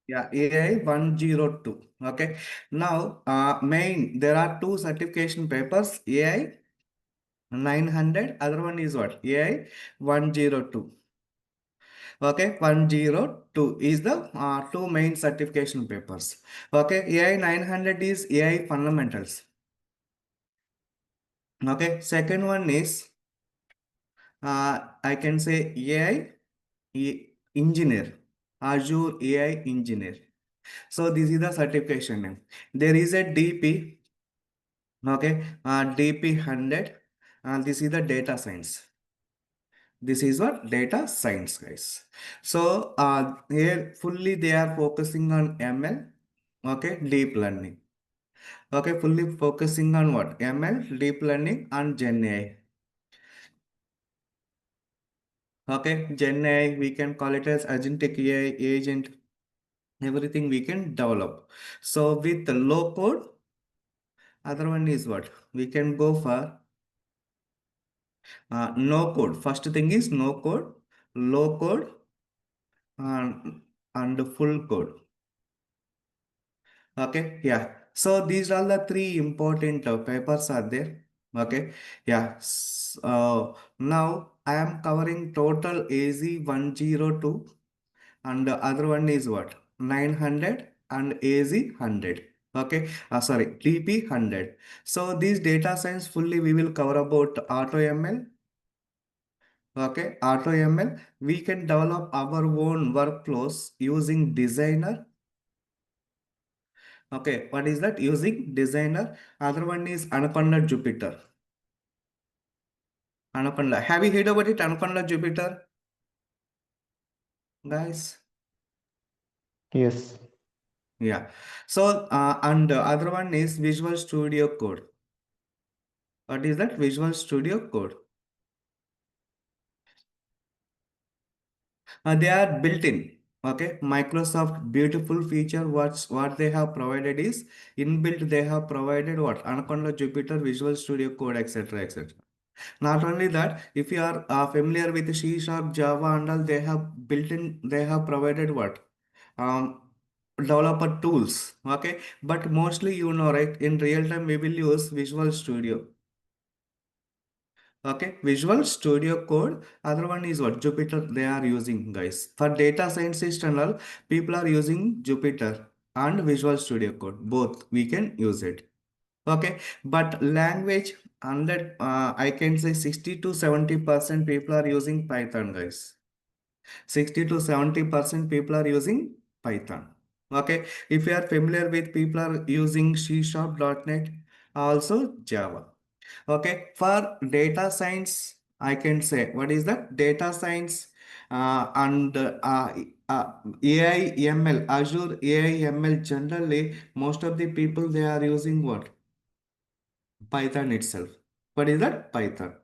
Yeah, AI 102. Okay. Now, there are two certification papers, AI 900, other one is what? AI 102. Okay, 102 is the two main certification papers. Okay, AI 900 is AI fundamentals. Okay, second one is I can say AI engineer, Azure AI engineer. So this is the certification name. There is a DP, okay, DP 100, and this is the data science. This is what data science, guys. So here fully they are focusing on ML, okay, deep learning. Okay, fully focusing on what? ML, deep learning, and Gen AI. Okay, Gen AI, we can call it as agentic AI, agent, everything we can develop. So with the low code, other one is what? We can go for no code. First thing is no code, low code, and full code. Okay, yeah. So these are the three important papers are there. Okay, yeah. Now I am covering total AZ 102 and the other one is what? 900 and AZ 100. Okay, sorry, TP 100. So these data science fully we will cover about AutoML. Okay, AutoML. We can develop our own workflows using Designer. Okay, what is that? Using Designer. Other one is Anaconda Jupyter. Anaconda. Have you heard about it? Anaconda Jupyter, guys? Yes. Yeah. So, and the other one is Visual Studio Code. What is that? Visual Studio Code. They are built in. Okay, Microsoft beautiful feature. What they have provided is inbuilt. They have provided what? Anaconda Jupyter, Visual Studio Code, etc. etc. Not only that, if you are familiar with C Sharp, Java, and all, they have built in. They have provided what? Um, Developer tools. Okay, but mostly you know, right? In real time, we will use Visual Studio. Okay, Visual Studio Code. Other one is what? Jupyter they are using, guys. For data scientist and all, people are using Jupyter and Visual Studio Code. Both we can use it. Okay, but language under I can say 60 to 70% people are using Python, guys. 60 to 70% people are using Python. Okay, if you are familiar with people are using C Sharp, .NET, also Java. Okay, for data science, I can say what is that? Data science and AI ML, Azure AI ML. Generally, most of the people they are using what? Python itself. What is that? Python.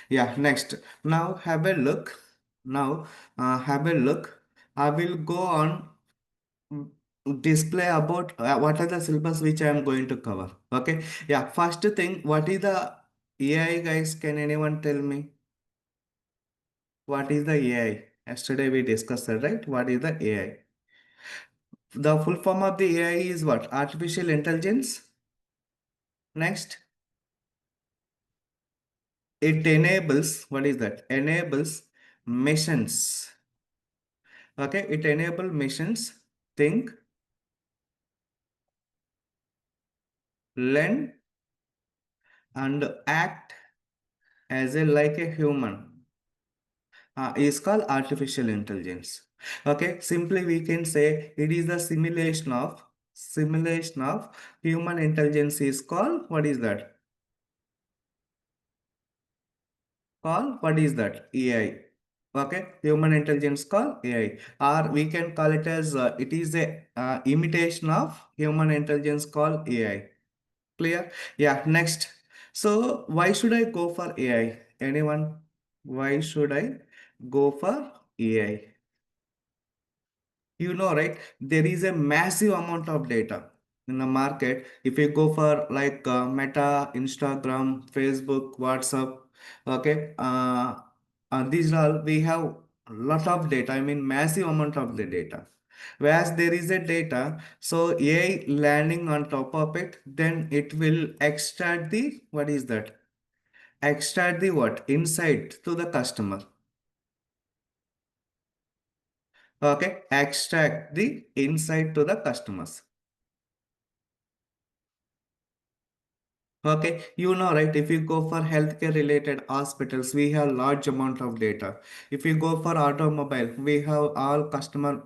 Yeah. Next, now have a look. Now have a look. I will go on mm, display about what are the syllabus which I am going to cover. Okay. Yeah. First thing, what is the AI, guys? Can anyone tell me what is the AI? Yesterday we discussed that, right? What is the AI? The full form of the AI is what? Artificial intelligence. Next, it enables, what is that? Enables machines. Okay, it enables machines think, learn, and act as a like a human. Is called artificial intelligence. Okay, simply we can say it is the simulation of human intelligence is called what is that? What is that? AI. Okay, human intelligence called AI, or we can call it as it is a imitation of human intelligence called AI. Clear? Yeah. Next. So why should I go for AI? Anyone? Why should I go for AI? You know, right? There is a massive amount of data in the market. If you go for like Meta, Instagram, Facebook, WhatsApp, okay, these are we have a lot of data. I mean, massive amount of the data. Whereas there is a data, so AI landing on top of it, then it will extract the, what is that? Extract the what? Insight to the customer. Okay, extract the insight to the customers. Okay, you know, right? If you go for healthcare related hospitals, we have large amount of data. If you go for automobile, we have all customer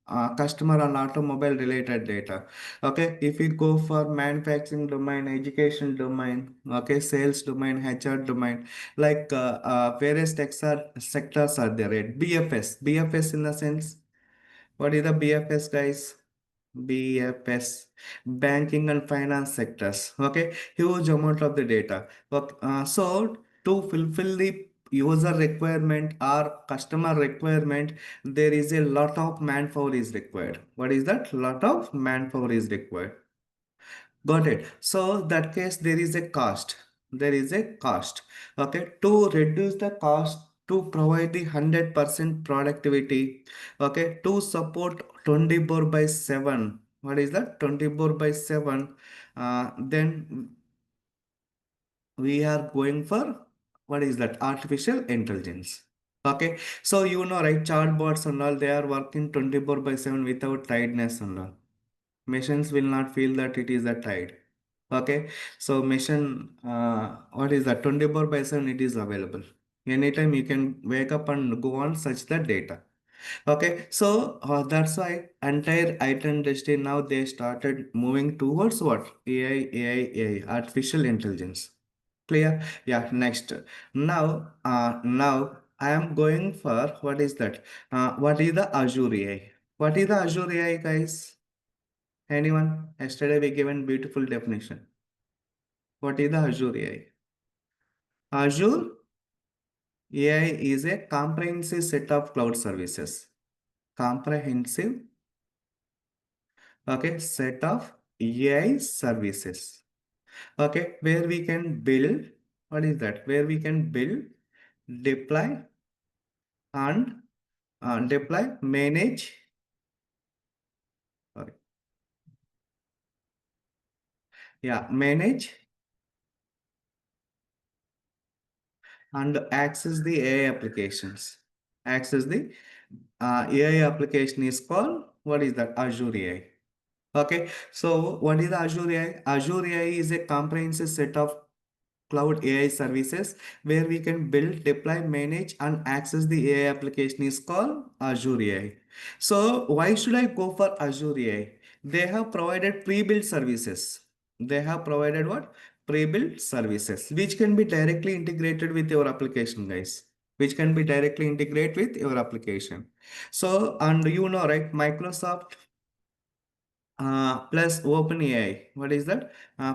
and automobile related data. Okay, if you go for manufacturing domain, education domain, okay, sales domain, HR domain, like various sectors are there. Right? BFS in the sense, what is the BFS, guys? BFS, banking and finance sectors. Okay, huge amount of the data. Okay, so to fulfill the user requirement or customer requirement, there is a lot of manpower is required. What is that? Lot of manpower is required. Got it. So that case there is a cost. There is a cost. Okay. To reduce the cost, to provide the 100% productivity. Okay. To support 24 by 7. What is that? 24 by 7. Then we are going for, what is that? Artificial intelligence. Okay. So you know, right? Chatbots and all, they are working 24 by 7 without tiredness and all. Machines will not feel that it is a tide. Okay, so machine, what is that? 24 by 7 it is available. Anytime you can wake up and go on search the data. Okay, so that's why entire IT industry now they started moving towards what? AI, artificial intelligence. Clear? Yeah, next. Now I am going for, what is that? What is the Azure AI? What is the Azure AI, guys? Anyone? Yesterday we given beautiful definition. What is the Azure AI? Azure AI is a comprehensive set of cloud services. Comprehensive, okay, set of AI services. Okay, where we can build, what is that? Where we can build, deploy, and manage, sorry, yeah, manage and access the AI applications. Access the AI application is called, what is that? Azure AI. Okay, so what is the Azure AI? Azure AI is a comprehensive set of cloud AI services where we can build, deploy, manage, and access the AI application is called Azure AI. So why should I go for Azure AI? They have provided pre-built services. They have provided what? Pre-built services, which can be directly integrated with your application, guys. Which can be directly integrated with your application. So, and you know, right? Microsoft plus OpenAI. What is that?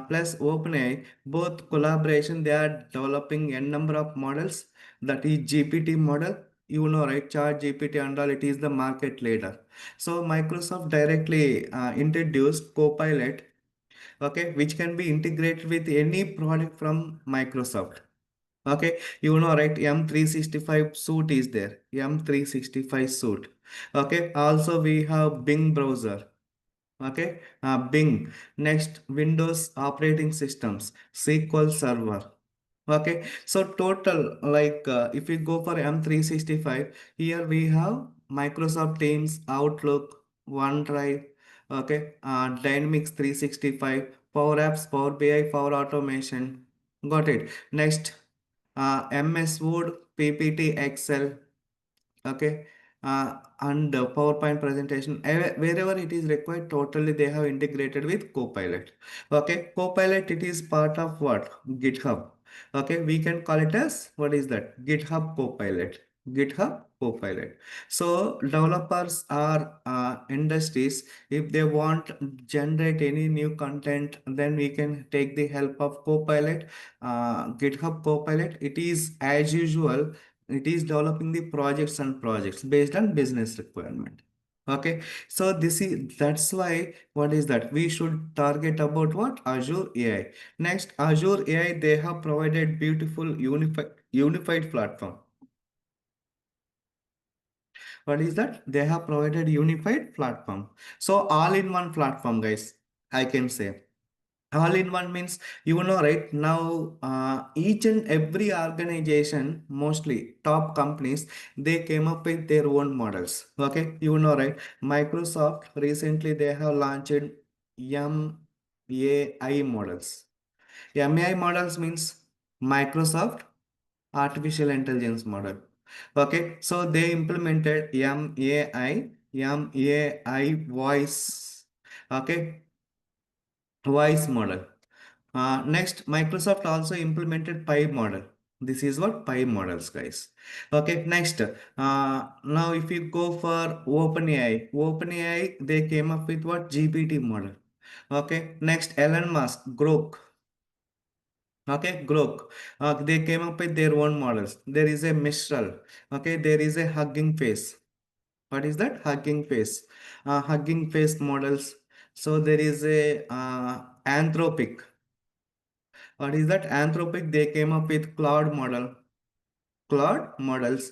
Plus OpenAI, both collaboration, they are developing n number of models. That is GPT model. You know, right? Chat GPT and all, it is the market leader. So Microsoft directly introduced Copilot, okay, which can be integrated with any product from Microsoft. Okay, you know, right? M365 suite is there. M365 suite. Okay, also we have Bing browser. Okay, Bing. Next, Windows operating systems, SQL Server. Okay, so total, like if we go for M365, here we have Microsoft Teams, Outlook, OneDrive, okay, Dynamics 365, Power Apps, Power BI, Power Automation. Got it. Next, MS Word, PPT, Excel, okay, and PowerPoint presentation, wherever it is required, totally they have integrated with Copilot. Okay, Copilot, it is part of what? GitHub. Okay, we can call it as, what is that? GitHub Copilot. GitHub Copilot. So developers are industries, if they want generate any new content, then we can take the help of Copilot. GitHub Copilot, it is as usual, it is developing the projects and projects based on business requirement. Okay, so this is, that's why, what is that? We should target about what? Azure AI. Next, Azure AI, they have provided beautiful unified platform. What is that? They have provided unified platform. So all in one platform, guys, I can say. All in one means, right now, each and every organization, mostly top companies, they came up with their own models. Okay, right? Microsoft recently they have launched MAI models. MAI models means Microsoft Artificial Intelligence Model. Okay, so they implemented MAI voice. Okay, voice model. Next, Microsoft also implemented Pi model. This is what Pi models, guys. Okay, next, now if you go for OpenAI, they came up with what? GPT model. Okay, next, Elon Musk, Grok. Okay, Grok. They came up with their own models. There is a Mistral. Okay, there is a Hugging Face. What is that? Hugging Face. Hugging Face models. So there is a Anthropic. What is that? Anthropic, they came up with cloud model. Cloud models.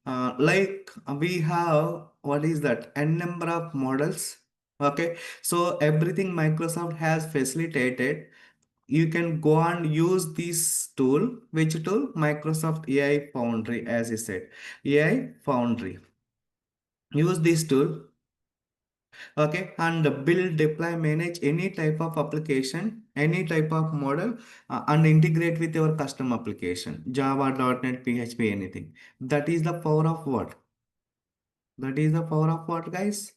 Like we have, what is that? N number of models. Okay. So everything Microsoft has facilitated. You can go and use this tool. Which tool? Microsoft AI Foundry, as I said. AI Foundry. Use this tool. Okay, and build, deploy, manage any type of application, any type of model, and integrate with your custom application, Java, .NET, PHP, anything. That is the power of what? That is the power of what, guys?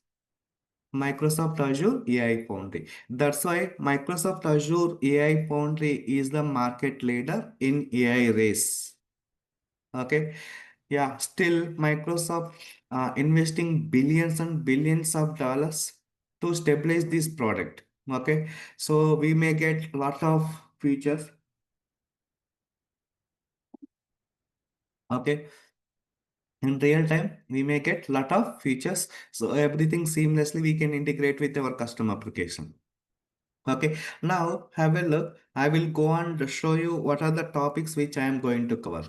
Microsoft Azure AI Foundry. That's why Microsoft Azure AI Foundry is the market leader in AI race. Okay. Yeah, still Microsoft investing billions and billions of dollars to stabilize this product. Okay, so we may get lot of features. Okay, in real time we may get lot of features. So everything seamlessly we can integrate with our custom application. Okay, now have a look. I will go and show you what are the topics which I am going to cover.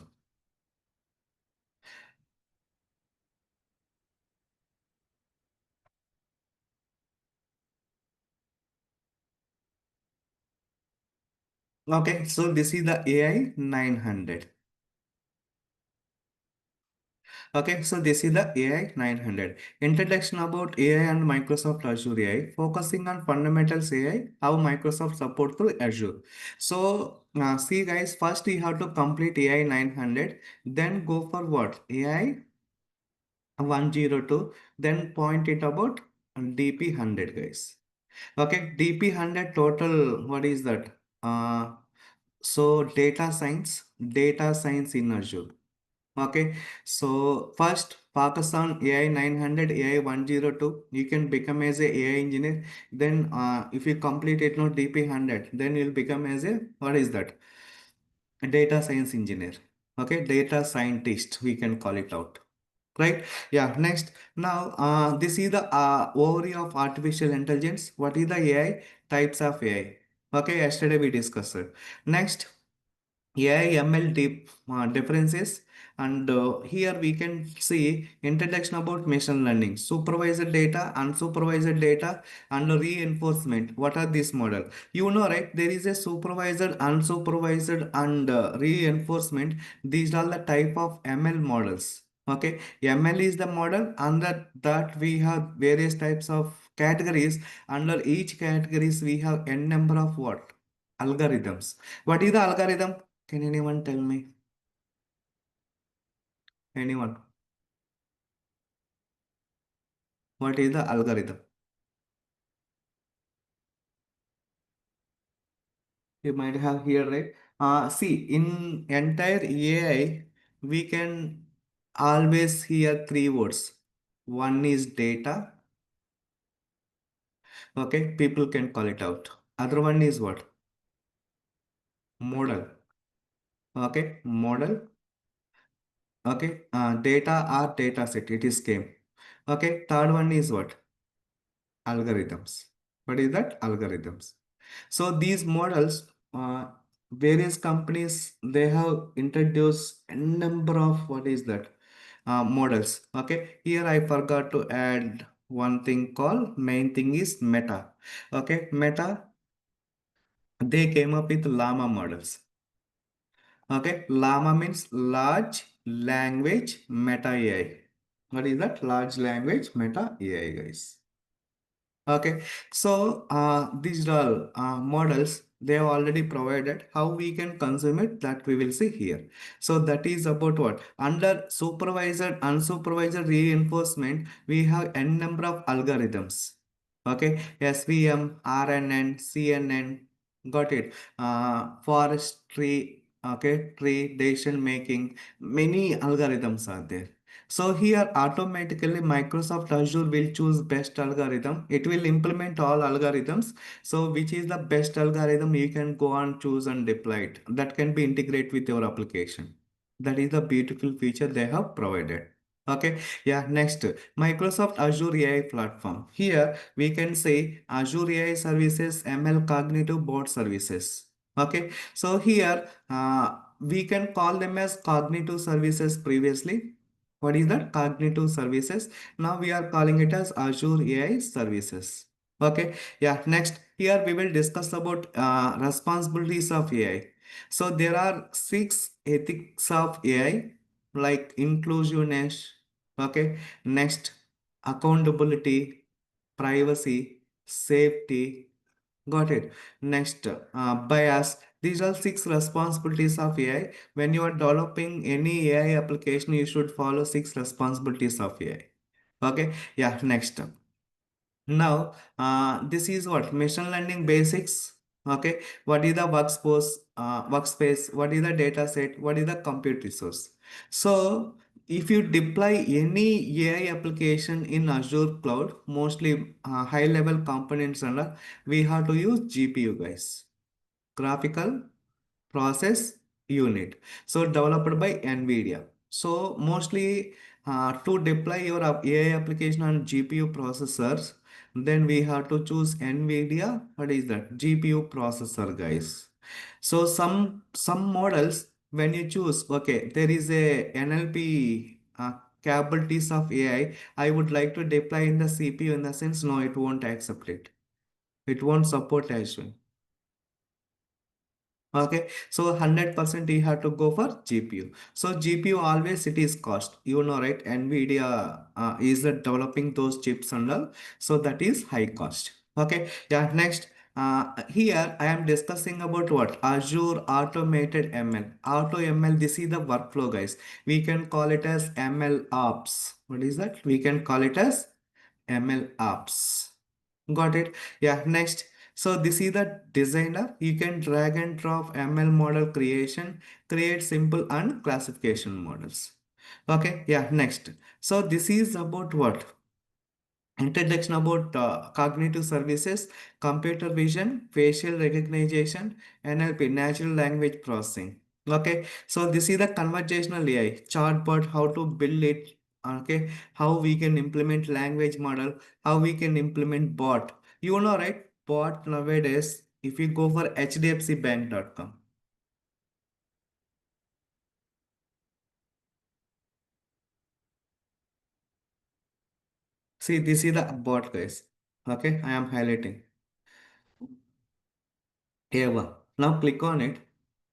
Okay, so this is the AI 900. Okay, so this is the AI 900. Introduction about AI and Microsoft Azure AI, focusing on fundamentals AI, how Microsoft support through Azure. So, see guys, first you have to complete AI 900, then go for what? AI 102, then point it about DP 100, guys. Okay, DP 100 total, what is that? So data science in Azure. Okay, so first focus on AI 900, AI 102. You can become as a AI engineer. Then if you complete it not DP 100, then you'll become as a, what is that? A data science engineer. Okay, data scientist, we can call it out. Right? Yeah, next. Now, this is the overview of artificial intelligence. What is the AI? Types of AI. Okay, yesterday we discussed it. Next, AI ML deep differences, and here we can see introduction about machine learning, supervised data, unsupervised data, and reinforcement. What are this model? Right? There is a supervised, unsupervised, and reinforcement. These are the type of ML models. Okay, ML is the model. Under that we have various types of categories. Under each categories we have n number of what? Algorithms. What is the algorithm? Can anyone tell me? Anyone? What is the algorithm? You might have here, right? See, in entire AI, we can always hear three words. One is data. Okay, people can call it out. Other one is what? Model. Okay, model. Okay, data or data set. It is game. Okay, third one is what? Algorithms. What is that? Algorithms. So these models, various companies, they have introduced a number of, what is that? models. Okay, here I forgot to add one thing called main thing is Meta. Okay, Meta, they came up with Llama models. Okay, Llama means large language meta AI. What is that? Large language meta AI, guys. Okay, so these are models they have already provided. How we can consume it, that we will see here. So that is about what? Under supervised, unsupervised reinforcement, we have n number of algorithms. Okay, SVM, RNN, CNN, got it. Forestry, okay, tree, decision making, many algorithms are there. So here automatically Microsoft Azure will choose best algorithm. It will implement all algorithms. So which is the best algorithm you can go and choose and deploy it. That can be integrated with your application. That is the beautiful feature they have provided. Okay, yeah, next Microsoft Azure AI platform. Here we can say Azure AI services, ML cognitive bot services. Okay, so here we can call them as cognitive services previously. What is that? Cognitive services. Now we are calling it as Azure AI services. Okay. Yeah. Next, here we will discuss about responsibilities of AI. So there are 6 ethics of AI, like inclusiveness. Okay. Next, accountability, privacy, safety. Got it. Next, bias. These are 6 responsibilities of AI. When you are developing any AI application, you should follow 6 responsibilities of AI. Okay. Yeah. Next. Now, this is what machine learning basics. Okay. What is the workspace? What is the data set? What is the compute resource? So, if you deploy any AI application in Azure cloud, mostly high level components and all, we have to use GPU, guys. Graphical process unit, so developed by NVIDIA. So mostly to deploy your AI application on GPU processors, then we have to choose NVIDIA. What is that? GPU processor, guys. So some models, when you choose, okay, there is a NLP capabilities of AI, I would like to deploy in the CPU, in the sense, no, it won't accept it. It won't support as well. Okay, so 100% you have to go for GPU. So GPU always it is cost, you know, right? NVIDIA is developing those chips and all, so that is high cost. Okay, yeah, next. Here I am discussing about what? Azure Automated ML. Auto ML, this is the workflow, guys. We can call it as ML ops. What is that? We can call it as ML ops. Got it? Yeah, next. So this is the designer. You can drag and drop ML model creation, create simple and classification models. Okay, yeah, next. So this is about what? Introduction about cognitive services, computer vision, facial recognition, NLP, natural language processing. Okay, so this is the conversational AI chatbot, how to build it. Okay, how we can implement language model, how we can implement bot. You know, right? Bot nowadays, if you go for hdfcbank.com, see, this is the bot, guys. Okay, I am highlighting Ava. Now click on it.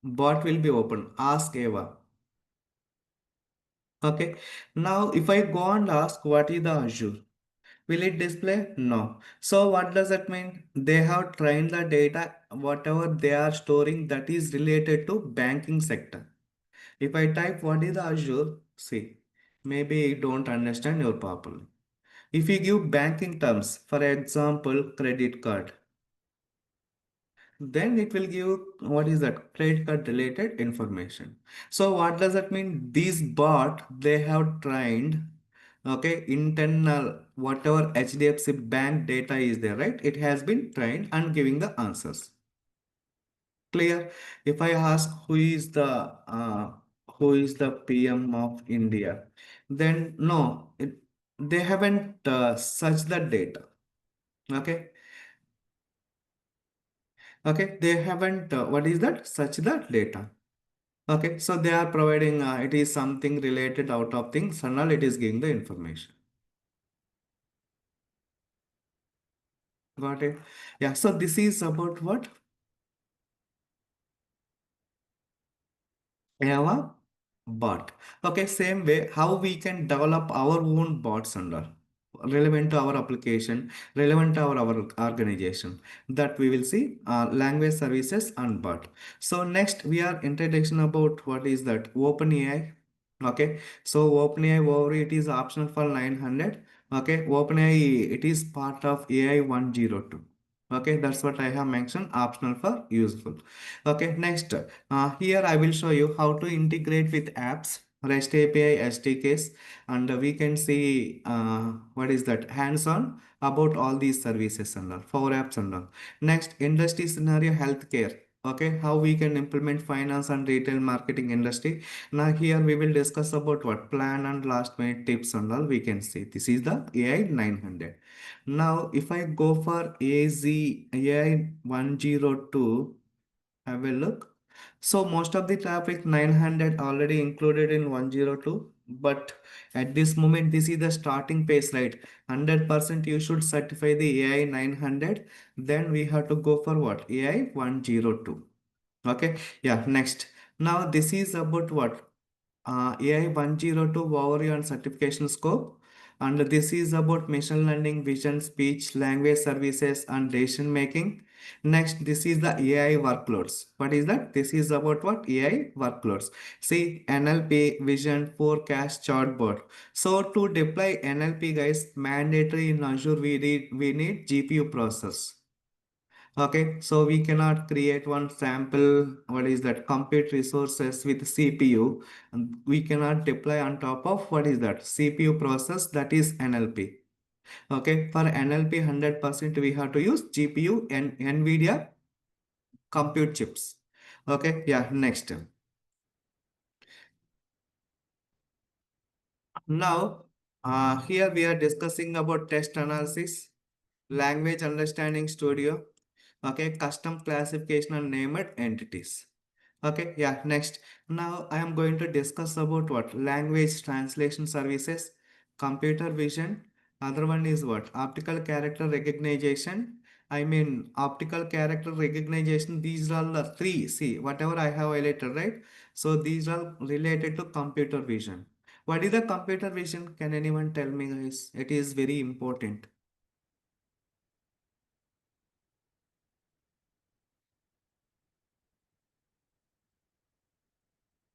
Bot will be open. Ask Ava. Okay. Now, if I go and ask what is the Azure, will it display? No. So what does that mean? They have trained the data, whatever they are storing, that is related to banking sector. If I type what is the Azure, see, maybe you don't understand your properly. If you give banking terms, for example, credit card, then it will give what is that credit card related information. So what does that mean? These bot they have trained, okay, internal whatever HDFC bank data is there, right? It has been trained and giving the answers. Clear? If I ask who is the PM of India, then no, they haven't searched the data. Okay, okay, they haven't what is that? Search the data. Okay, so they are providing, it is something related out of things and all, it is giving the information. Got it? Yeah, so this is about what? Java bot. Okay, same way how we can develop our own bots under relevant to our application, relevant to our organization. That we will see language services and bot. So next we are introduction about what is that OpenAI. Okay, so OpenAI over it is optional for 900. Okay, OpenAI it is part of AI 102. Okay, that's what I have mentioned, optional for useful. Okay, next, here I will show you how to integrate with apps, REST API, SDKs, and we can see what is that hands-on about all these services and all, for apps and all. Next, industry scenario, healthcare. Okay, how we can implement finance and retail marketing industry. Now here we will discuss about what plan and last minute tips and all we can see. This is the AI 900. Now, if I go for AI 102, have a look. So most of the traffic 900 already included in 102. But at this moment, this is the starting pace, right? 100% you should certify the AI 900. Then we have to go for what? AI 102. Okay. Yeah. Next. Now this is about what? AI 102 overview and certification scope. And this is about machine learning, vision, speech, language services, and decision making. Next, this is the AI workloads. What is that? This is about what? AI workloads. See, NLP, vision, forecast, chatbot. So to deploy NLP, guys, mandatory in Azure, we need GPU process. Okay, so we cannot create one sample, what is that, compute resources with CPU, and we cannot deploy on top of what is that, CPU process, that is NLP. Okay, for NLP 100% we have to use GPU and NVIDIA compute chips. Okay, yeah, next. Now, here we are discussing about test analysis, language understanding studio, okay, custom classification and named entities. Okay, yeah, next. Now I am going to discuss about what? Language translation services, computer vision. Other one is what? Optical character recognition. I mean, optical character recognition. These are the three. See, whatever I have highlighted, right? So these are related to computer vision. What is the computer vision? Can anyone tell me, guys? It is very important.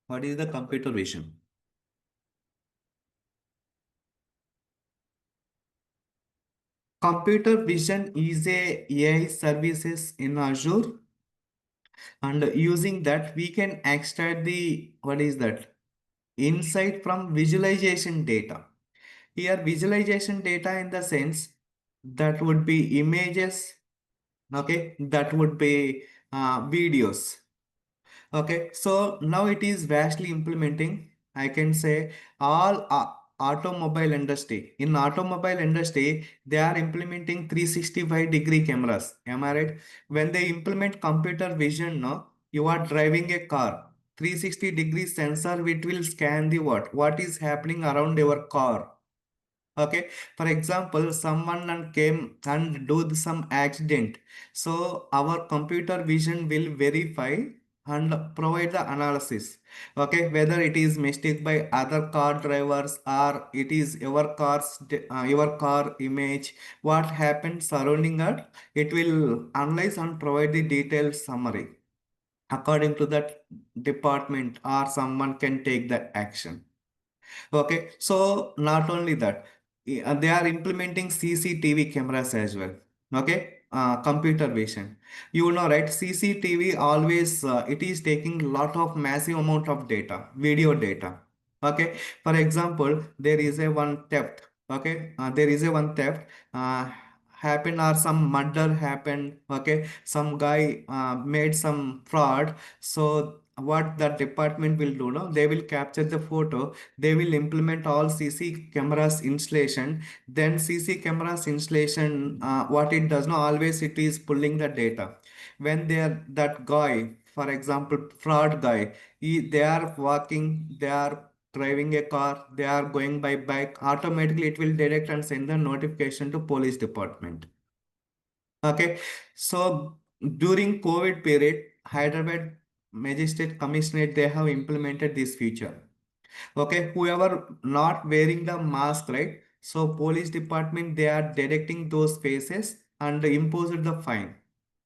What is the computer vision? Computer vision is a AI services in Azure, and using that we can extract the what is that insight from visualization data. Here visualization data in the sense that would be images, okay, that would be videos. Okay, so now it is vastly implementing. I can say all automobile industry. In automobile industry, they are implementing 365-degree cameras. Am I right? When they implement computer vision, no, you are driving a car. 360-degree sensor which will scan the what is happening around your car. Okay, for example, someone and came and do some accident. So our computer vision will verify and provide the analysis. Okay, whether it is mistake by other car drivers or it is your car image, what happened surrounding it, it will analyze and provide the detailed summary. According to that department or someone can take the action. Okay, so not only that, they are implementing CCTV cameras as well. Okay, computer vision. You know, right? CCTV always it is taking lot of massive amount of data, video data. Okay, for example, there is a one theft. Okay, there is a one theft. Happened or some murder happened. Okay, some guy made some fraud. So what the department will do now, they will capture the photo, they will implement all CC cameras installation. Then CC cameras installation, what it does now, always it is pulling the data. When they are that guy For example, fraud guy. They are walking, they are driving a car, they are going by bike. Automatically, it will detect and send the notification to police department. Okay, so during COVID period, Hyderabad Magistrate Commissionerate they have implemented this feature. Okay, whoever not wearing the mask, right? So police department they are detecting those faces and imposed the fine.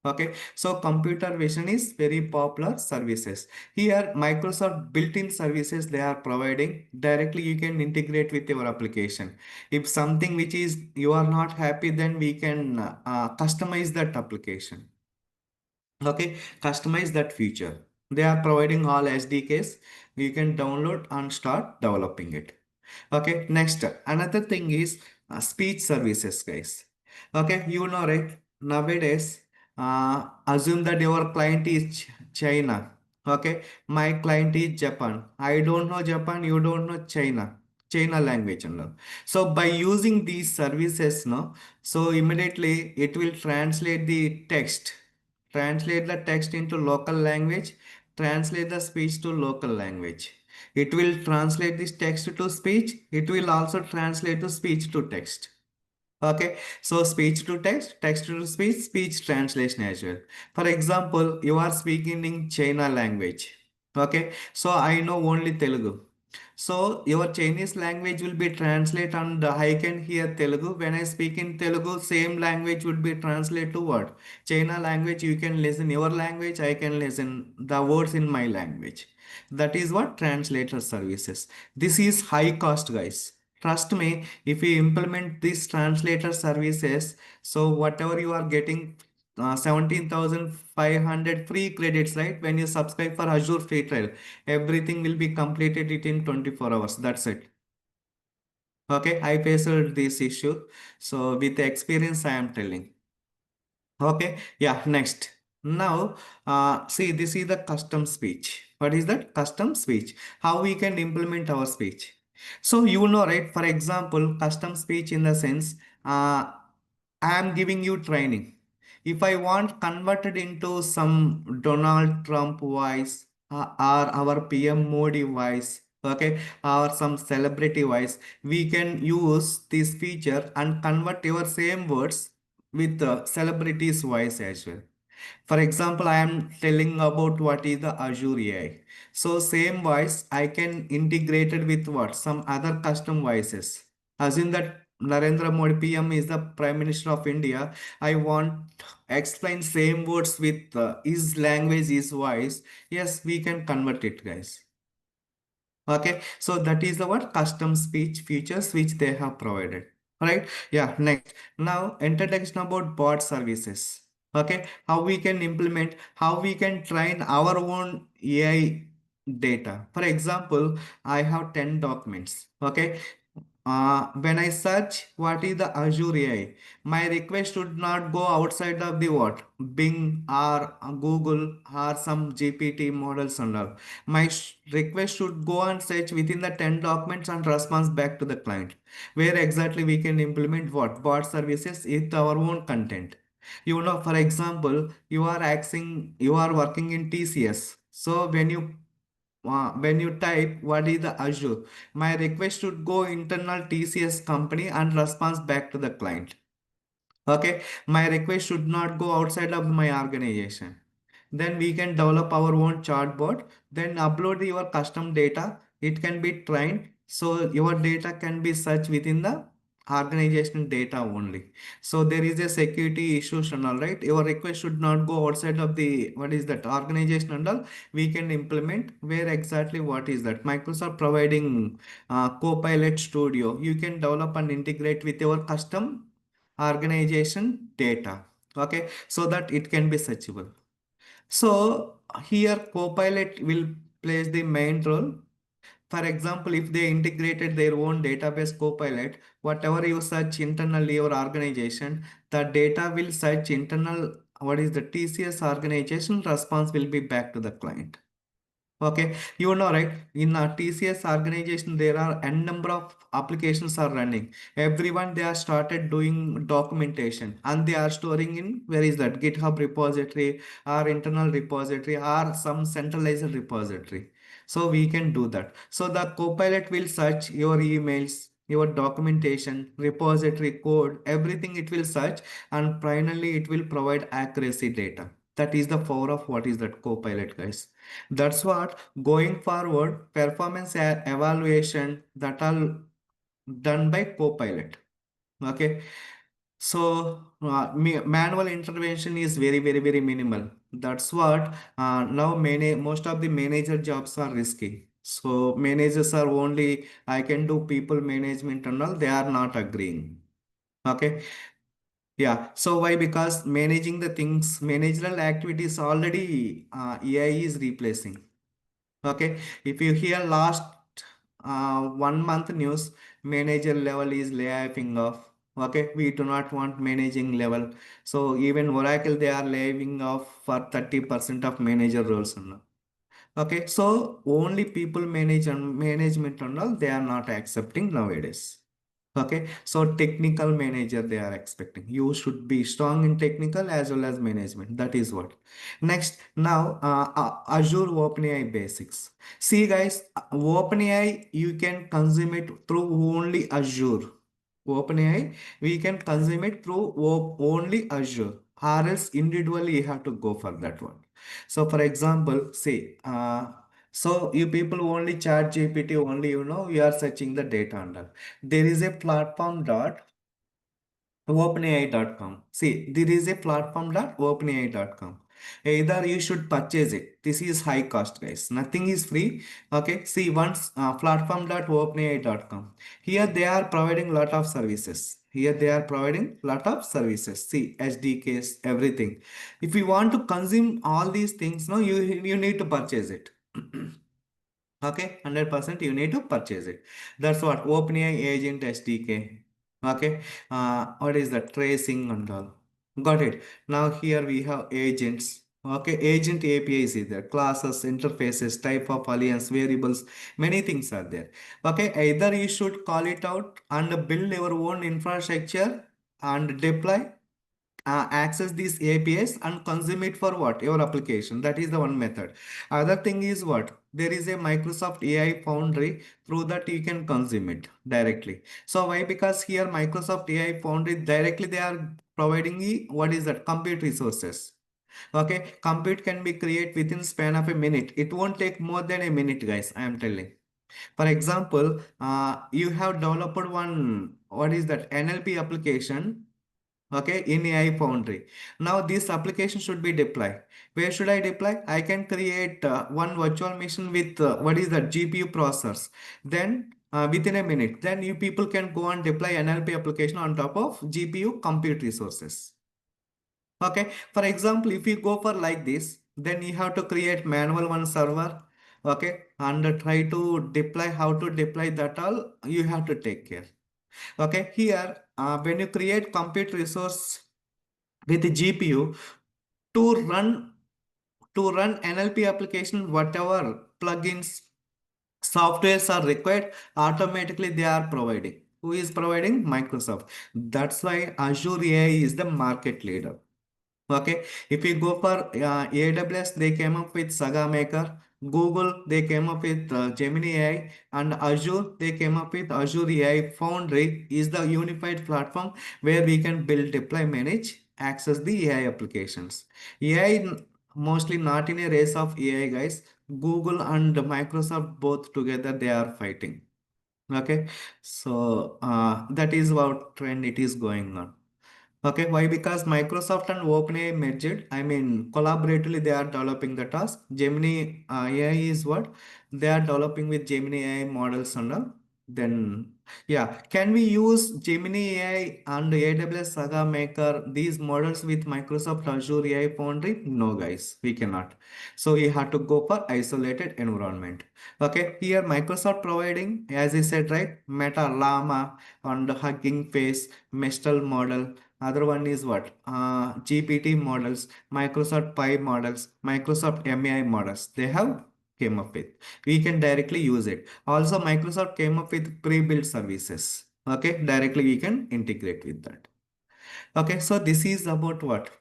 Okay, so computer vision is very popular services. Here Microsoft built-in services they are providing directly you can integrate with your application. If something which is you are not happy, then we can customize that application. Okay, customize that feature. They are providing all SDKs. You can download and start developing it. Okay, next another thing is speech services, guys. Okay, you know, right? Nowadays, assume that your client is China. Okay, my client is Japan. I don't know Japan, you don't know China language and all. So by using these services, no, so immediately it will translate the text into local language, translate the speech to local language. It will translate this text to speech. It will also translate to speech to text. Okay, so speech to text, text to speech, speech translation as well. For example, you are speaking in China language. Okay, so I know only Telugu. So your Chinese language will be translated and I can hear Telugu. When I speak in Telugu, same language would be translated to what? China language, you can listen your language, I can listen the words in my language. That is what translator services. This is high cost, guys. Trust me, if you implement these translator services, so whatever you are getting 17,500 free credits, right? When you subscribe for Azure free trial, everything will be completed within 24 hours. That's it. Okay, I faced this issue. So with the experience, I am telling. Okay, yeah, next. Now, see, this is the custom speech. What is that? Custom speech. How we can implement our speech. So, you know, right? For example, custom speech in the sense, I am giving you training. If I want converted into some Donald Trump voice or our PM Modi voice, okay, or some celebrity voice, we can use this feature and convert your same words with the celebrity's voice as well. For example, I am telling about what is the Azure AI. So same voice I can integrate it with what? Some other custom voices. Assume that Narendra Modi PM is the Prime Minister of India. I want explain same words with his language, his voice. Yes, we can convert it, guys. Okay, so that is the what custom speech features which they have provided. Right? Yeah, next. Now introduction about bot services. Okay, how we can implement, how we can train our own AI data. For example, I have 10 documents. Okay, when I search what is the Azure AI, my request should not go outside of the what? Bing or Google or some GPT models and all. My request should go and search within the 10 documents and response back to the client. Where exactly we can implement what? Bot services with our own content. You know, for example, you are working in TCS. So when you type what is the Azure, my request should go internal TCS company and response back to the client. Okay, my request should not go outside of my organization. Then we can develop our own chatbot, then upload your custom data. It can be trained. So your data can be searched within the organizational data only. So there is a security issues and all, right? Your request should not go outside of the what is that organization and all. We can implement where exactly what is that. Microsoft providing Copilot Studio. You can develop and integrate with your custom organization data. Okay, so that it can be searchable. So here Copilot will plays the main role. For example, if they integrated their own database Copilot, whatever you search internally your organization, the data will search internal what is the TCS organization response will be back to the client. Okay, you know, right? In a TCS organization, there are n number of applications are running. Everyone they are started doing documentation and they are storing in where is that GitHub repository or internal repository or some centralized repository. So we can do that. So the Copilot will search your emails, your documentation, repository code, everything it will search, and finally it will provide accuracy data. That is the power of what is that Copilot, guys. That's what going forward, performance evaluation that are done by Copilot. Okay. So manual intervention is very minimal. That's what now most of the manager jobs are risky. So managers are only I can do people management and all. They are not agreeing. Okay. Yeah. So why? Because managing the things, managerial activities already AI is replacing. Okay, if you hear last 1 month news, manager level is laying off. Okay, we do not want managing level. So even Oracle they are laying off for 30% of manager roles now. Okay, so only people manage and management and all they are not accepting nowadays. Okay, so technical manager they are expecting. You should be strong in technical as well as management. That is what. Next, now Azure OpenAI basics. See, guys, OpenAI you can consume it through only Azure. OpenAI we can consume it through only Azure, or else individually you have to go for that one. So, for example, say, so you people only chat GPT only, you are searching the data under. There is a platform dot openai.com. See, there is a platform dot openai.com. Either you should purchase it. This is high cost, guys. Nothing is free. Okay. See, once platform dot openai.com. Here they are providing lot of services. Here they are providing lot of services. See, SDKs, everything. If you want to consume all these things, no, you need to purchase it. Okay, 100% you need to purchase it. That's what OpenAI agent SDK. Okay, what is the tracing and all? Got it. Now here we have agents. Okay, agent APIs is there, classes, interfaces, type of alliance, variables, many things are there. Okay, either you should call it out and build your own infrastructure and deploy access these APIs and consume it for what? Your application. That is the one method. Other thing is what? There is a Microsoft AI Foundry through that you can consume it directly. So why? Because here Microsoft AI Foundry directly they are providing the what is that? Compute resources. Okay, compute can be created within span of a minute. It won't take more than a minute, guys. I am telling. For example, you have developed one what is that NLP application, okay, in AI Foundry. Now this application should be deployed. Where should I deploy? I can create one virtual machine with what is that GPU processors. Then within a minute, then you people can go and deploy NLP application on top of GPU compute resources. Okay, for example, if you go for like this, then you have to create manual one server. Okay, and try to deploy how to deploy that all you have to take care. Okay, here when you create compute resource with the GPU to run NLP application, whatever plugins, softwares are required, automatically they are providing. Who is providing? Microsoft. That's why Azure AI is the market leader. Okay, if you go for AWS, they came up with Saga Maker. Google, they came up with Gemini AI, and Azure, they came up with Azure AI Foundry is the unified platform where we can build, deploy, manage, access the AI applications. AI mostly not in a race of AI, guys. Google and Microsoft both together they are fighting. Okay, so that is what trend it is going on. Okay, why? Because Microsoft and OpenAI merged. I mean, collaboratively they are developing the task. Gemini AI is what they are developing with Gemini AI models and all. Then, yeah, can we use Gemini AI and AWS Saga Maker these models with Microsoft Azure AI Foundry? No, guys, we cannot. So we have to go for isolated environment. Okay, here Microsoft providing, as I said, right, Meta Llama and Hugging Face, Mistral model. Other one is what? GPT models, Microsoft Pi models, Microsoft MAI models. They have came up with. We can directly use it. Also, Microsoft came up with pre-built services. Okay, directly we can integrate with that. Okay, so this is about what?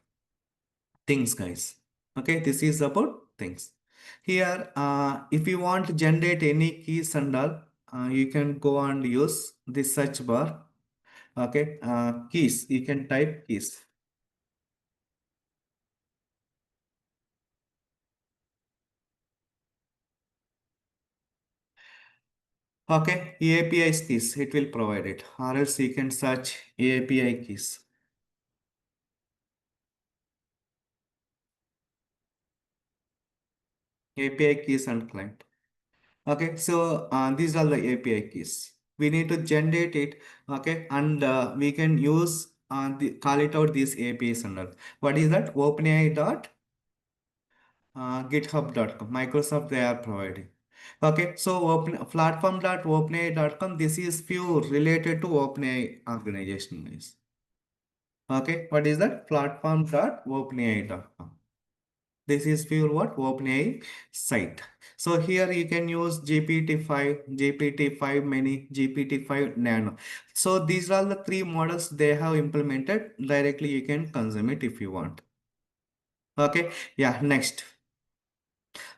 Things, guys. Okay, this is about things. Here, if you want to generate any keys and all, you can go and use this search bar. Okay, keys, you can type keys. Okay, API keys, it will provide it, or else you can search API keys. API keys and client. Okay, so these are the API keys. We need to generate it. Okay, and we can use call it out these APIs and all. What is that? OpenAI dot GitHub.com. Microsoft they are providing. Okay, so platform.openai.com. This is few related to OpenAI organization, guys. Okay, what is that? Platform.openai.com. This is for what? OpenAI site. So here you can use GPT-5, GPT-5 Mini, GPT-5 Nano. So these are the three models they have implemented. Directly you can consume it if you want. Okay, yeah, next.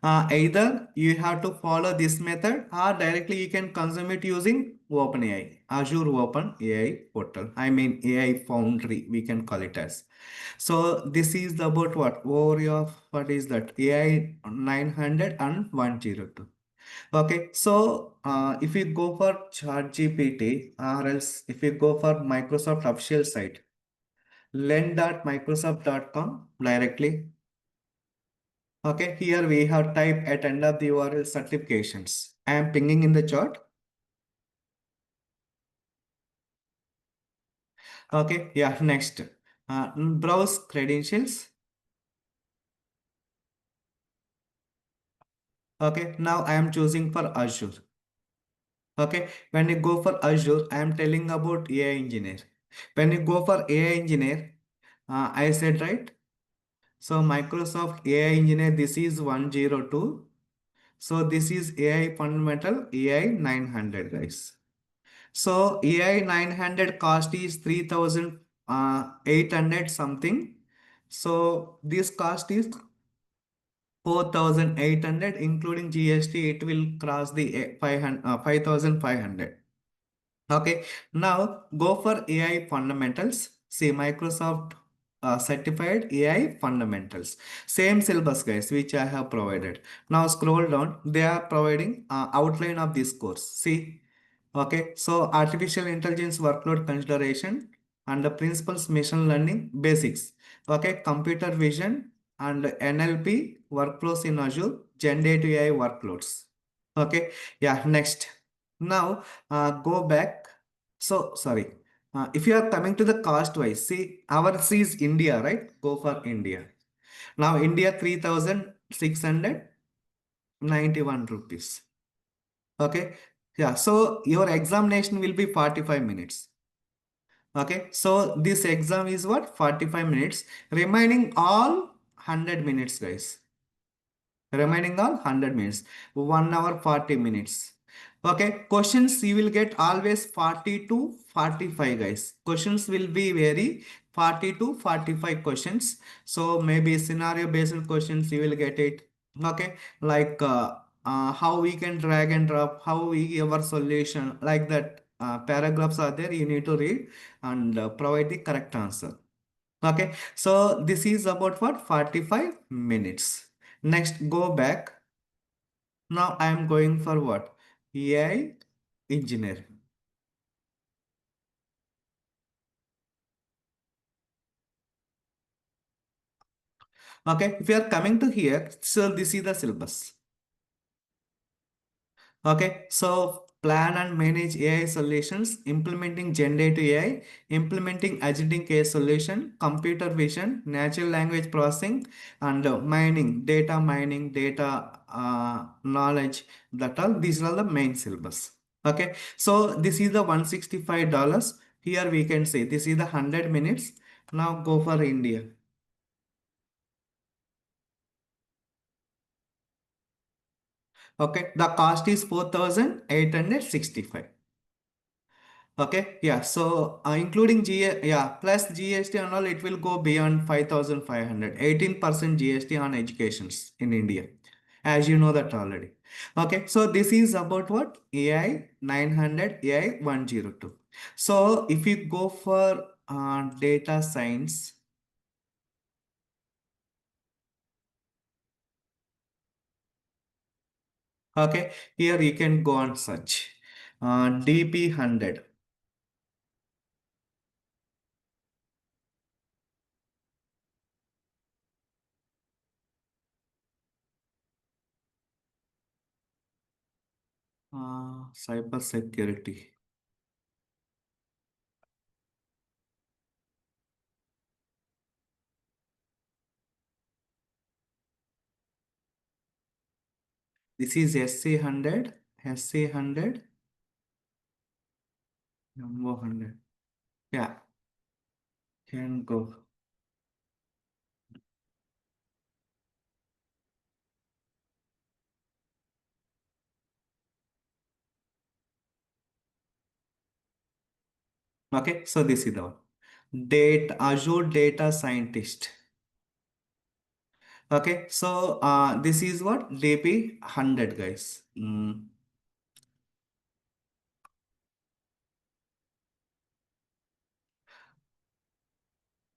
Either you have to follow this method or directly you can consume it using OpenAI, Azure OpenAI portal. I mean AI Foundry, we can call it as. So this is about what? Overview of what is that? AI 900 and 102. Okay, so if you go for ChatGPT or else if you go for Microsoft official site, len.microsoft.com directly. Okay, here we have type at end of the URL certifications. I am pinging in the chat. Okay, yeah, next. Browse credentials. Okay, now I am choosing for Azure. Okay, when you go for Azure, I am telling about AI engineer. When you go for AI engineer, I said right. So Microsoft AI engineer, this is 102. So this is AI fundamental AI 900, guys. So AI 900 cost is 3,800 something. So this cost is 4,800 including GST. It will cross the 5,500. Okay, now go for AI fundamentals. See Microsoft certified AI fundamentals. Same syllabus, guys, which I have provided. Now scroll down. They are providing outline of this course. See, okay, so artificial intelligence workload consideration and the principles machine learning basics. Okay, computer vision and NLP workflows in Azure, generative AI workloads. Okay, yeah, next. Now go back. So sorry. If you are coming to the cost wise, see ours is India, right? Go for India. Now India 3,691 rupees. Okay. Yeah. So your examination will be 45 minutes. Okay. So this exam is what? 45 minutes. Remaining all 100 minutes, guys. Remaining on 100 minutes, 1 hour 40 minutes. Okay, questions you will get always 40 to 45, guys. Questions will be very 40 to 45 questions. So maybe scenario based questions you will get it. Okay, like how we can drag and drop, how we give our solution, like that. Paragraphs are there, you need to read and provide the correct answer. Okay, so this is about what? 45 minutes. Next, go back. Now I am going for what? AI engineer. Okay, if you are coming to here, so this is the syllabus. Okay, so plan and manage AI solutions, implementing generative AI, implementing agentic AI solution, computer vision, natural language processing, and mining, data knowledge. That all these are the main syllabus. Okay, so this is the $165. Here we can say this is the 100 minutes. Now go for India. Okay, the cost is 4,865. Okay, yeah, so including yeah, plus GST and all, it will go beyond 5,500. 18% GST on educations in India, as you know that already. Okay, so this is about what? AI 900, AI 102. So if you go for data science, okay, here you can go and search DP100. Cyber security. This is SC100, SC100, number 100. Yeah, can go. Okay, so this is the one. Azure data scientist. Okay, so this is what? DP100, guys.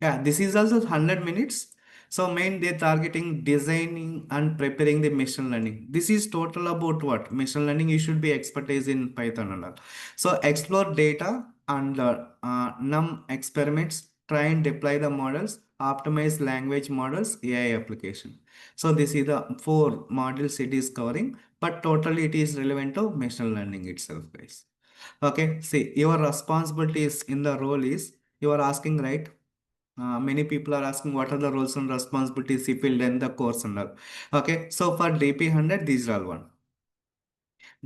Yeah, this is also 100 minutes. So main they're targeting designing and preparing the machine learning. This is total about what? Machine learning, you should be expertise in Python and all. So explore data and num experiments, try and deploy the models, optimize language models, AI application. So this is the four modules it is covering, but totally it is relevant to machine learning itself, guys. Okay, see, your responsibilities in the role is, you are asking, right? Many people are asking what are the roles and responsibilities if we learn the course and all. Okay, so for DP100, these are all one.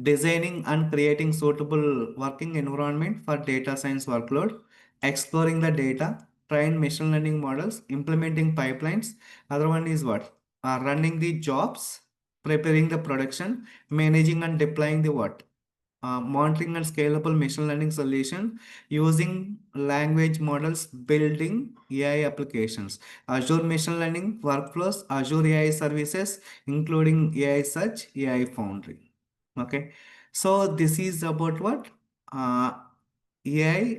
Designing and creating suitable working environment for data science workload, exploring the data, train machine learning models, implementing pipelines. Other one is what? Running the jobs, preparing the production, managing and deploying the what? Monitoring and scalable machine learning solution, using language models, building AI applications, Azure machine learning workflows, Azure AI services, including AI search, AI foundry. Okay, so this is about what? Uh,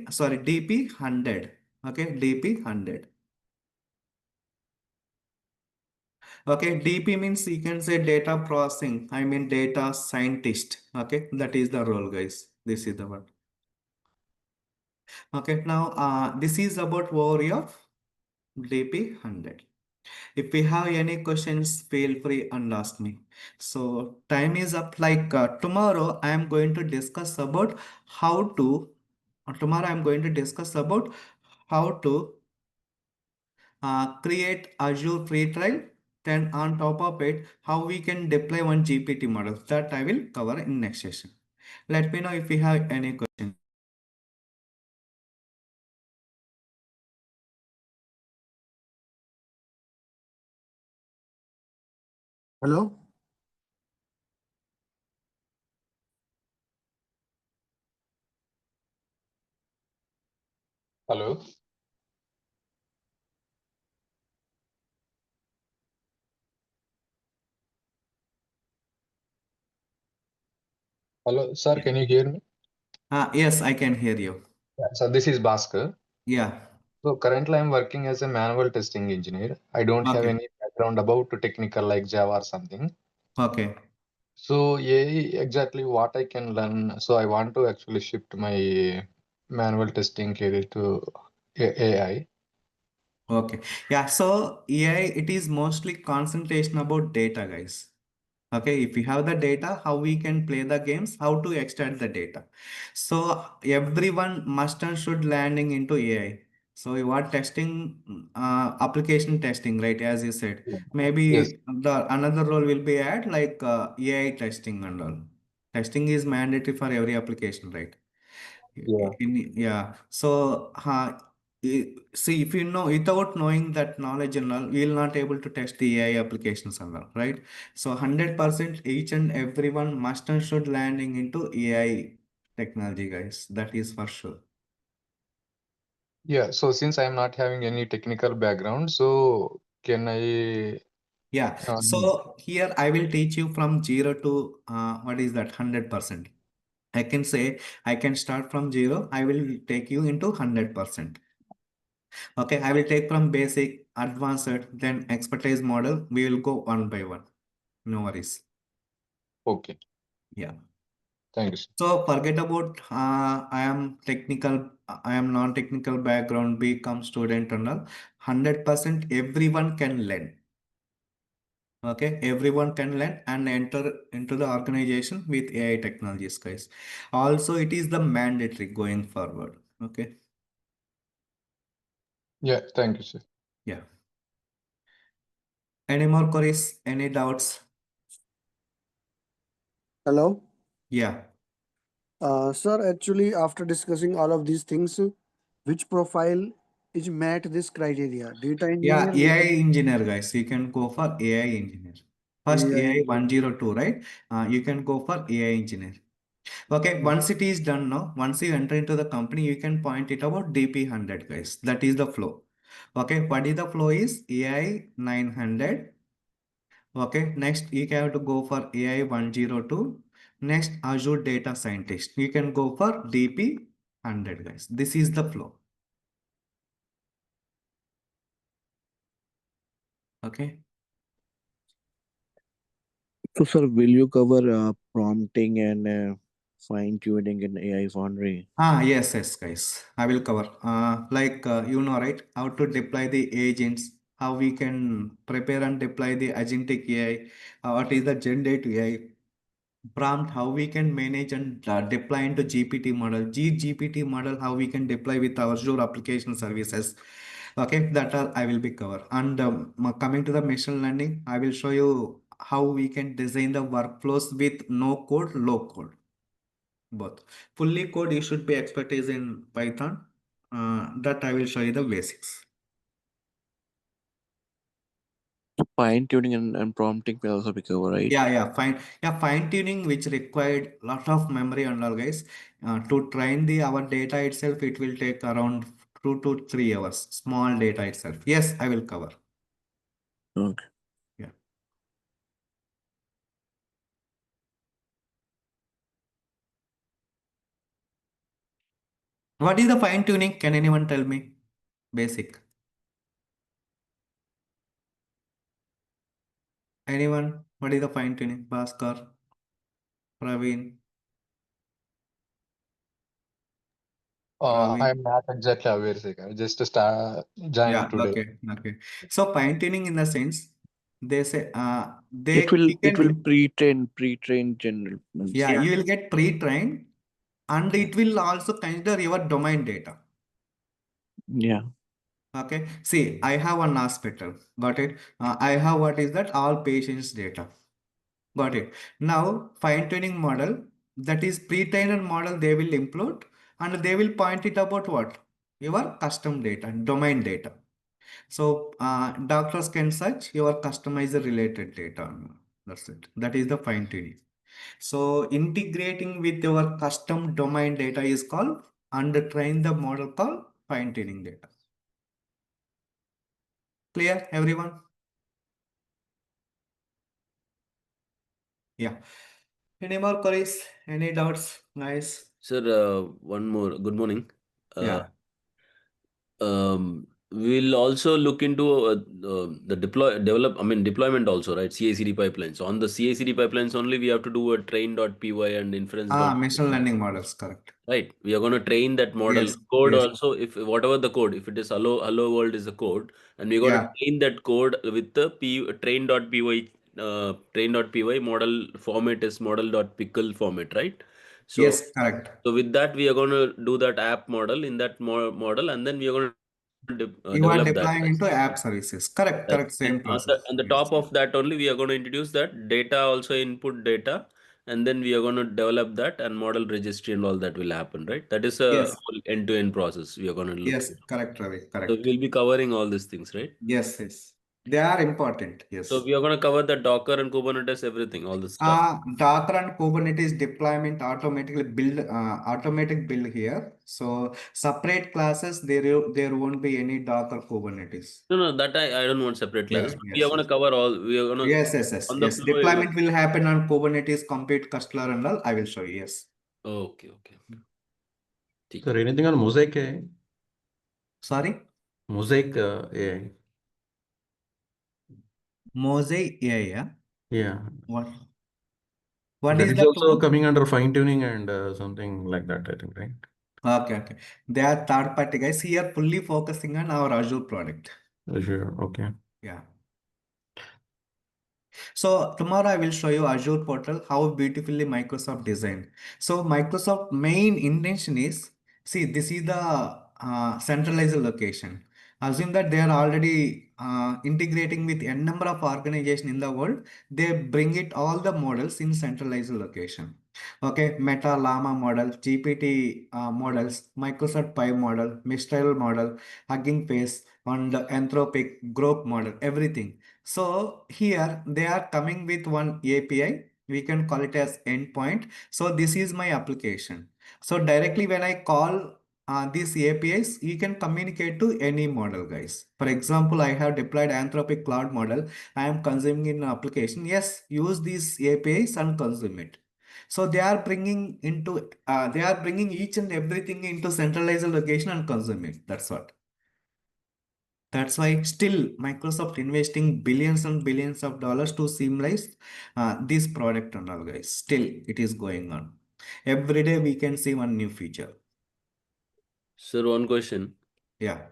sorry, DP100. Okay, DP100. Okay, DP means you can say data processing. I mean data scientist. Okay, that is the role, guys. This is the one. Okay, now this is about overview of DP100. If we have any questions, feel free and ask me. So time is up. Like tomorrow, I am going to discuss about how to. Tomorrow, I am going to discuss about how to create Azure free trial. Then on top of it, how we can deploy one GPT model. That I will cover in next session. Let me know if you have any questions. Hello? Hello. Hello, sir, can you hear me? Yes, I can hear you. Yeah. So this is Bhaskar. Yeah. So currently I'm working as a manual testing engineer. I don't have Okay. any background about technical like Java or something. Okay. So yeah, exactly what I can learn. So I want to actually shift my manual testing career to AI. Okay. Yeah. So AI, it is mostly concentration about data, guys. Okay. If we have the data, how we can play the games, how to extract the data. So everyone must and should landing into AI. So you are testing, application testing, right? As you said, Yeah. Yes. maybe the another role will be add like AI testing and all. Testing is mandatory for every application, right? Yeah. Yeah. So, See, if you know, without knowing that knowledge and all, we will not able to test the AI applications and all, right? So 100% each and everyone must and should landing into AI technology, guys. That is for sure. Yeah, so since I'm not having any technical background, so can I Yeah. So here I will teach you from 0 to what is that 100%. I can say I can start from 0. I will take you into 100%. Okay, I will take from basic, advanced, then expertise model. We will go one by one. No worries. okay, Yeah. thank you, sir. So forget about I am technical, I am non-technical background, become student and all. 100% everyone can learn. Okay, everyone can learn and enter into the organization with AI technologies, guys. Also, it is the mandatory going forward. Okay. Yeah, thank you, sir. Yeah. Any more queries? Any doubts? Hello. Yeah. Sir, actually, after discussing all of these things, which profile is met this criteria? Data Yeah, engineer, AI engineer, guys. You can go for AI engineer. First, AI AI engineer. 102, right? You can go for AI engineer. Okay, once it is done now, once you enter into the company, you can point it about DP100, guys. That is the flow. Okay, what is the flow is AI 900. Okay, next you have to go for AI 102. Next, Azure Data Scientist. You can go for DP100, guys. This is the flow. Okay. So, sir, will you cover prompting and fine tuning in AI Foundry? Yes, guys. I will cover. You know, right? How to deploy the agents, how we can prepare and deploy the agentic AI, what is the generative AI, prompt, how we can manage and deploy into GPT model, GPT model, how we can deploy with our Azure application services. Okay, that all I will be cover. And coming to the machine learning, I will show you how we can design the workflows with no code, low code. Both. Fully code, you should be expertise in Python. That I will show you the basics. Fine tuning and prompting will also be covered, right? Yeah, fine. Yeah, fine tuning, which required lot of memory and all, guys. To train the our data itself, it will take around 2 to 3 hours. Small data itself. Yes, I will cover. Okay. Yeah. What is the fine tuning? Can anyone tell me? Basic. Anyone? What is the fine tuning? Bhaskar, Praveen, Praveen. I'm not exactly aware, Sekhar. Just to start Yeah, joined today. okay. So fine tuning in the sense they say It they will you can pre-train general. yeah, you will get pre-trained and it will also consider your domain data. Yeah. Okay, see, I have one hospital, got it. I have what is that all patients data, got it. Now fine tuning model, that is pre-trained model, they will implode and they will point it about what your custom data, domain data. So doctors can search your customizer related data. That's it. That is the fine tuning. So integrating with your custom domain data is called and train the model called fine tuning data. Clear, everyone? Yeah. Any more queries? Any doubts, guys? Sir, one more. Good morning. Yeah. We'll also look into the deployment also, right? CI/CD pipelines. On the CI/CD pipelines only, we have to do a train.py and inference. Machine learning models, correct. Right. We are going to train that model Yes, code yes. also. If whatever the code, if it is hello world is the code, and we're going to Yeah. train that code with the train.py model format is model.pickle format, right? So Yes, correct. so with that, we are going to do that app model in that model, and then we are going to You are develop that. deploying into app services. Correct. Yes. And Same on process. the Yes. top of that only, we are going to introduce that data also input data, and then we are going to develop that, and model registry and all that will happen, right? That is a Yes. whole end-to-end process we are going to look Yes, into. correct, Ravi. So Correct. we'll be covering all these things, right? Yes, yes. They are important. Yes. So we are going to cover the Docker and Kubernetes, everything, all this stuff. Docker and Kubernetes deployment automatically build automatic build here. So separate classes, there won't be any Docker Kubernetes. No, that I don't want separate classes. Yeah, We are yes, going to yes. cover all. We are going to Yes, yes, yes, on the yes. flow. Deployment will happen on Kubernetes, compute cluster and all. I will show you. Yes. Okay. ठीक Sir, है. anything on Mosaic AI? Sorry? Mosaic AI. Mosaic AI, yeah. Yeah. What That is is the also tool? coming under fine tuning and something like that, I think, right? Okay. They are third party guys. Here fully focusing on our Azure product. Sure. Okay. Yeah. So tomorrow I will show you Azure portal, how beautifully Microsoft designed. So Microsoft main intention is, see, this is the centralized location. Assume that they are already integrating with a number of organizations in the world. They bring it all the models in centralized location. Okay, Meta Llama model, GPT models, Microsoft Pi model, Mistral model, Hugging Face, and Anthropic Grok model, everything. So here they are coming with one API. We can call it as endpoint. So this is my application. So directly when I call these APIs, you can communicate to any model, guys. For example, I have deployed Anthropic Cloud model. I am consuming in an application. Yes, use these APIs and consume it. So they are bringing each and everything into centralized location and consume it. That's what. That's why still Microsoft investing billions and billions of dollars to seamless this product and all, guys. Still it is going on. Every day we can see one new feature. Sir, one question. Yeah.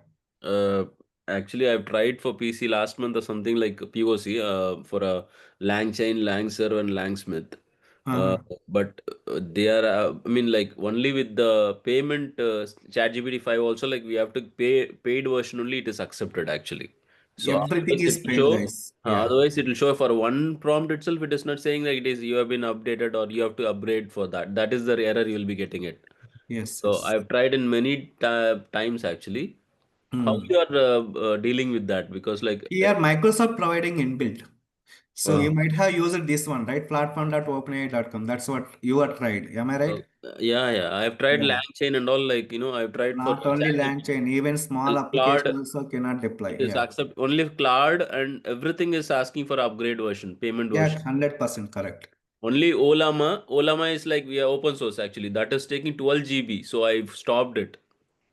Uh, Actually, I've tried for PC last month or something like POC for a LangChain, LangServe, and LangSmith. Uh-huh. But they are, I mean, like only with the payment ChatGPT 5 also, like we have to pay paid version only, it is accepted actually. So Everything otherwise is it will paid, show, guys. Yeah. otherwise it will show for one prompt itself. It is not saying that it is you have been updated or you have to upgrade for that. That is the error you will be getting it. Yes, So yes. I've tried in many times actually. How Hmm. you are dealing with that? Because like, Here Microsoft providing inbuilt. So you uh, might have used this one, right? Platform.openai.com. That's what you are tried. Am I right? yeah, I've tried Yeah. LangChain and all, like, I've tried for Not only ChatGPT. LangChain, even small And application Claude, also cannot deploy. it is Yeah. accept only Claude, and everything is asking for upgrade version, payment Yeah, version. 100% correct. Only Olama is like we are open source actually. That is taking 12 GB, so I've stopped it.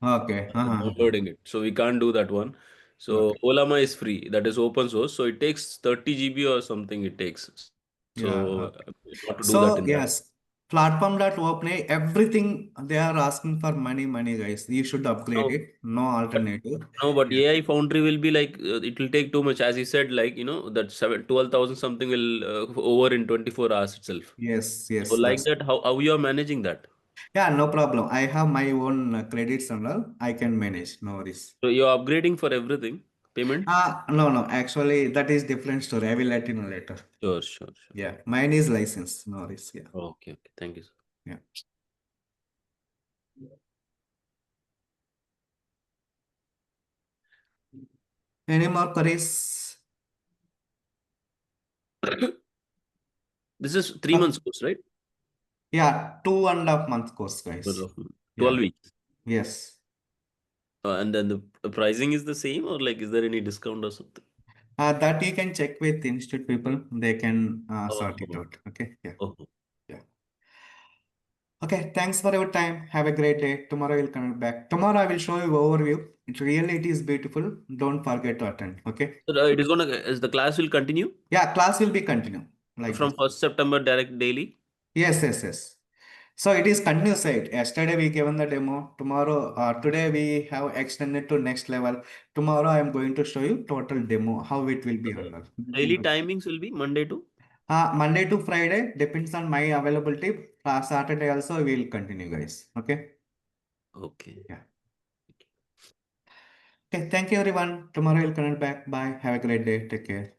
Okay. Downloading it. So we can't do that one. So Okay. Olama is free. That is open source. So it takes 30 GB or something it takes. Yeah. So Okay. not to do that So in that. yes, platform.openai, everything they are asking for money, guys. You should upgrade No, it. No but alternative. no, but Yeah. AI Foundry will be like it will take too much. As you said, like that 12,000 something will over in 24 hours itself. Yes, So yes, like that's that, how you are managing that? yeah, no problem. I have my own credits and all. I can manage. No worries. So you're upgrading for everything, payment? No. Actually, that is different story. I will let you know later. Sure. Yeah, mine is license. No worries. Yeah. Okay. Thank you, sir. Yeah. Any more queries? This is 3 months course, right? Yeah, 2.5 month course, guys. 12 Yeah. weeks. Yes. And then the pricing is the same, or like is there any discount or something? That you can check with institute people. They can sort it Oh, out. Okay. Yeah. oh. Yeah. Okay. Thanks for your time. Have a great day. Tomorrow we'll come back. Tomorrow I will show you overview. It is beautiful. Don't forget to attend. Okay. So it is as the class will continue Yeah. Class will be continue like from this. 1st September direct daily. Yes. So it is continuous site. Yesterday we given the demo. Today we have extended to next level. Tomorrow I am going to show you total demo, how it will be handled. Daily timings will be Monday to. Monday to Friday depends on my availability. Saturday also we will continue, guys. Okay. Okay. Yeah. Okay. Thank you, everyone. Tomorrow we'll connect back. Bye. Have a great day. Take care.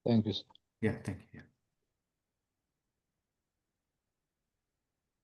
Thank you, sir. Yeah. Thank you. Yeah.